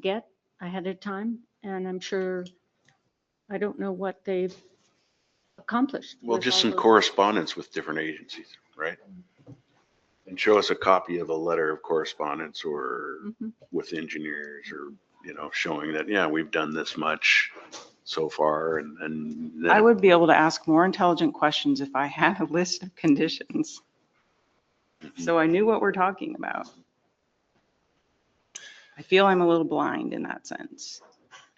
get ahead of time. And I'm sure, I don't know what they've accomplished. Well, with just all some those- correspondence with different agencies, right? And show us a copy of a letter of correspondence or Mhm. with engineers or, showing that, yeah, we've done this much so far and then. I would be able to ask more intelligent questions if I had a list of conditions. So I knew what we're talking about. I feel I'm a little blind in that sense.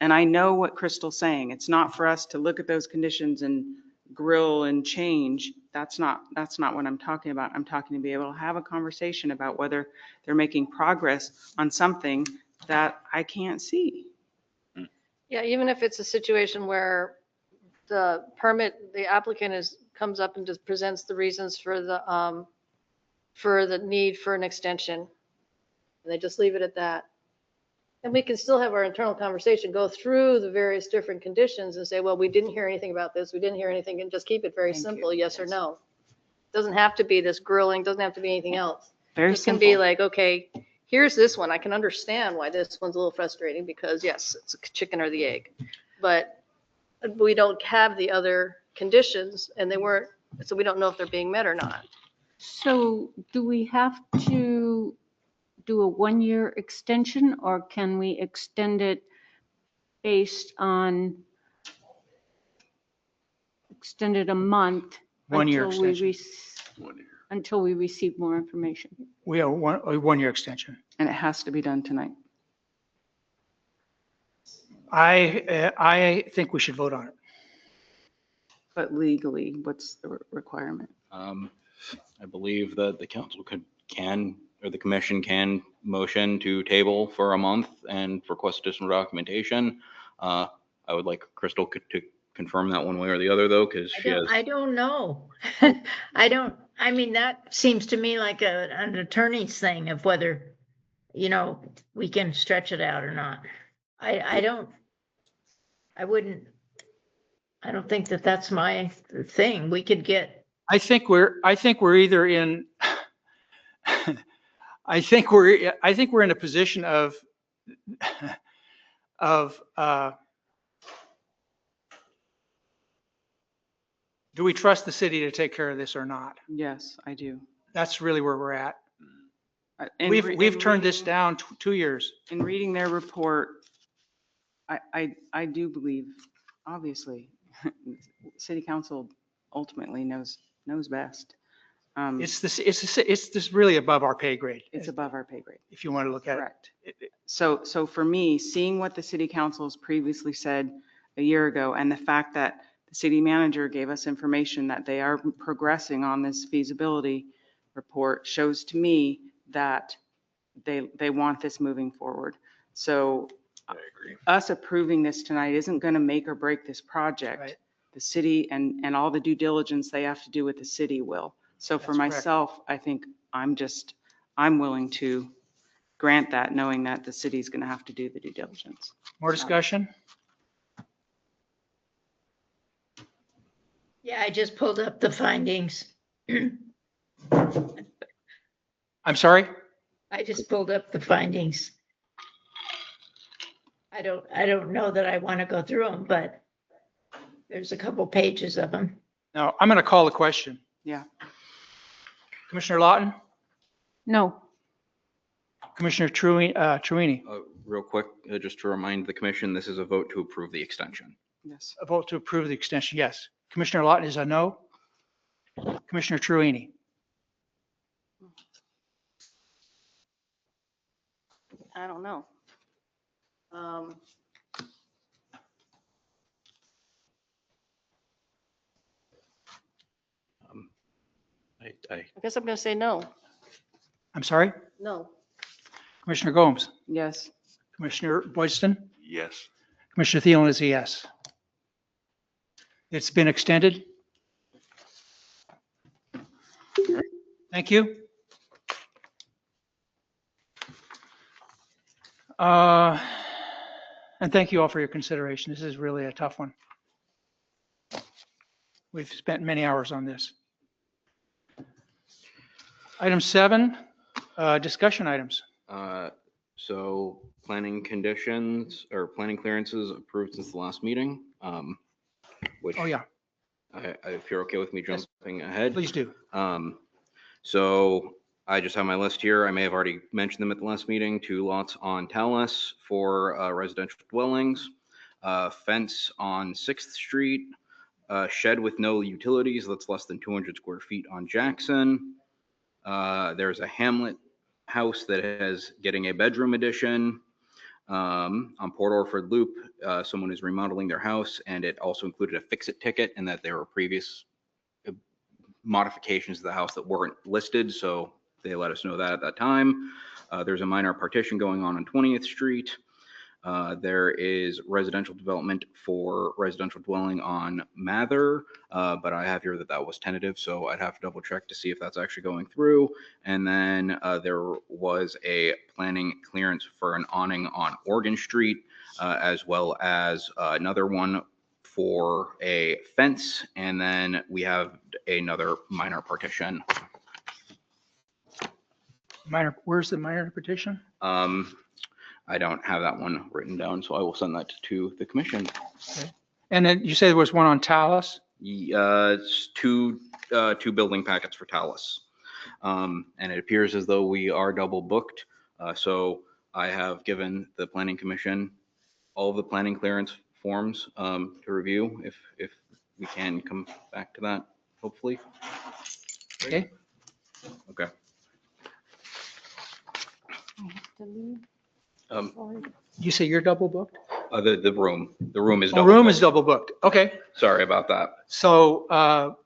And I know what Crystal's saying. It's not for us to look at those conditions and grill and change. That's not what I'm talking about. I'm talking to be able to have a conversation about whether they're making progress on something that I can't see. Yeah, even if it's a situation where the applicant comes up and just presents the reasons for the need for an extension. And they just leave it at that. And we can still have our internal conversation, go through the various different conditions and say, well, we didn't hear anything about this. We didn't hear anything, and just keep it very Thank you. simple, yes or Yes. no. Doesn't have to be this grilling, doesn't have to be anything else. Very It can be simple. like, okay, here's this one. I can understand why this one's a little frustrating because yes, it's a chicken or the egg. But we don't have the other conditions and they weren't, so we don't know if they're being met or not. So do we have to do a 1-year extension or can we extend it based on extended a month? 1 year until we extension. 1 year. Until we receive more information? We have a 1-year extension. And it has to be done tonight. I think we should vote on it. But legally, what's the requirement? I believe that the council or the commission can motion to table for a month and request additional documentation. I would like Crystal to confirm that one way or the other though, because she has. I don't know. I mean, that seems to me like an attorney's thing of whether, we can stretch it out or not. I don't think that that's my thing. We could get, I think we're either in, I think we're in a position of do we trust the city to take care of this or not? Yes, I do. That's really where we're at. In We've re- we've in turned this reading- down 2 years. In reading their report, I do believe, obviously, city council ultimately knows best. It's this really above our pay grade. It's above our pay grade. If you want to look at it. Correct. So for me, seeing what the city council's previously said a year ago, and the fact that the city manager gave us information that they are progressing on this feasibility report, shows to me that they want this moving forward. So I agree. us approving this tonight isn't going to make or break this project. Right. The city and all the due diligence they have to do with the city will. So for That's correct. myself, I think I'm willing to grant that, knowing that the city's going to have to do the due diligence. More discussion? Yeah, I just pulled up the findings. I'm sorry? I just pulled up the findings. I don't know that I want to go through them, but there's a couple pages of them. No, I'm going to call the question. Yeah. Commissioner Lawton, No. Commissioner Truini, Real quick, just to remind the commission, this is a vote to approve the extension. Yes. a vote to approve the extension, yes. Commissioner Lawton is a no. Commissioner Truini, I don't know. I I guess I'm going to say no. I'm sorry? No. Commissioner Gomes, Yes. Commissioner Boydston, Yes. Commissioner Thielen is a yes. It's been extended. Thank you. And thank you all for your consideration. This is really a tough one. We've spent many hours on this. Item 7, discussion items. So planning conditions or planning clearances approved since the last meeting, which Oh, yeah, if you're okay with me Yes. jumping ahead. please do. So I just have my list here. I may have already mentioned them at the last meeting. 2 lots on Talus for residential dwellings, fence on 6th Street, shed with no utilities that's less than 200 square feet on Jackson. There's a Hamlet house that is getting a bedroom addition. On Port Orford Loop, someone is remodeling their house, and it also included a fix-it ticket, and that there were previous modifications to the house that weren't listed, so they let us know that at that time. There's a minor partition going on 20th Street. There is residential development for residential dwelling on Mather, but I have here that that was tentative, so I'd have to double check to see if that's actually going through. And then there was a planning clearance for an awning on Oregon Street, as well as another one for a fence, and then we have another minor partition. Where's the minor petition? I don't have that one written down, so I will send that to the commission. And then you said there was one on Talus? It's two building packets for Talus. And it appears as though we are double booked. So I have given the planning commission all of the planning clearance forms to review, if we can come back to that, hopefully. Okay. Okay. You say you're double booked? The room is The double. room is booked. double booked. Okay. Sorry about that. So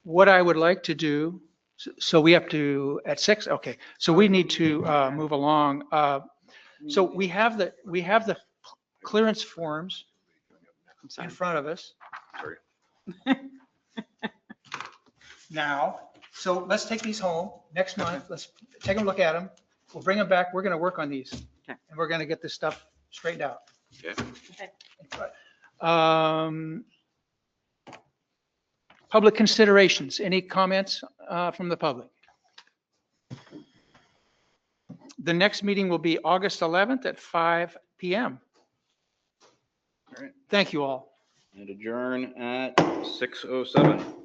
what I would like to do, so we have to, at 6, okay. So we need to move along. So we have the clearance forms I'm sorry. in front of us Sorry. now. So let's take these home next month. Let's take a look at them. We'll bring them back. We're going to work on these. Okay. And we're going to get this stuff straightened out. Okay. Public considerations. Any comments from the public? The next meeting will be August 11th at 5 p.m. All right. Thank you all. And adjourn at 6:07.